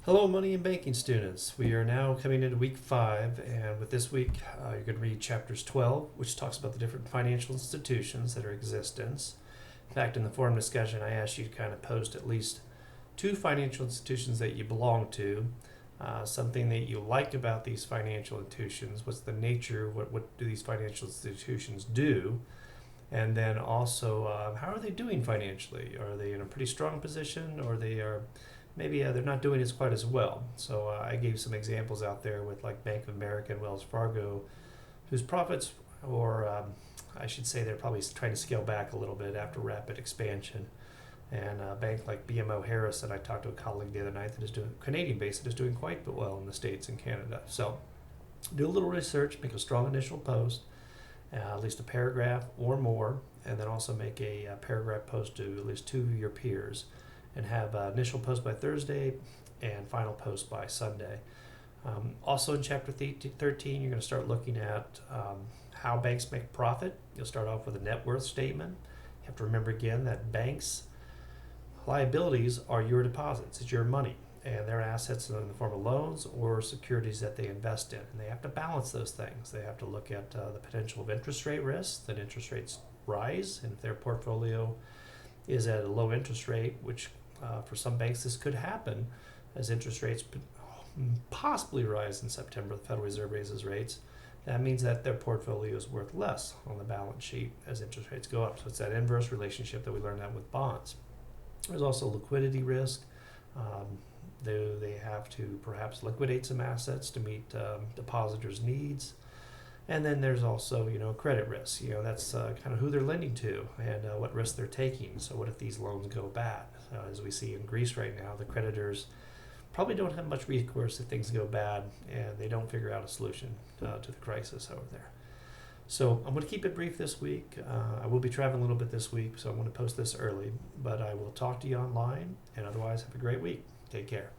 Hello, money and banking students. We are now coming into week 5, and with this week, you're going to read chapters 12, which talks about the different financial institutions that are in existence. In fact, in the forum discussion, I asked you to kind of post at least 2 financial institutions that you belong to, something that you like about these financial institutions, what's the nature, what do these financial institutions do, and then also how are they doing financially? Are they in a pretty strong position, or they are maybe they're not doing it quite as well. So I gave some examples out there with like Bank of America and Wells Fargo, whose profits, or I should say, they're probably trying to scale back a little bit after rapid expansion. And a bank like BMO Harris that I talked to a colleague the other night that is doing Canadian based that is doing quite well in the States and Canada. So do a little research, make a strong initial post, at least a paragraph or more, and then also make a paragraph post to at least 2 of your peers, and have initial post by Thursday and final post by Sunday. Also in chapter 13, you're going to start looking at how banks make profit. You'll start off with a net worth statement. You have to remember again that banks' liabilities are your deposits. It's your money, and their assets in the form of loans or securities that they invest in. And they have to balance those things. They have to look at the potential of interest rate risks, that interest rates rise, and if their portfolio is at a low interest rate, which for some banks this could happen as interest rates possibly rise in September. The Federal Reserve raises rates. That means that their portfolio is worth less on the balance sheet as interest rates go up. So it's that inverse relationship that we learned that with bonds. There's also liquidity risk. They have to perhaps liquidate some assets to meet depositors' needs. And then there's also, credit risk. That's kind of who they're lending to and what risk they're taking. So what if these loans go bad? As we see in Greece right now, the creditors probably don't have much recourse if things go bad and they don't figure out a solution to the crisis over there. So I'm going to keep it brief this week. I will be traveling a little bit this week, so I'm going to post this early. But I will talk to you online, and otherwise have a great week. Take care.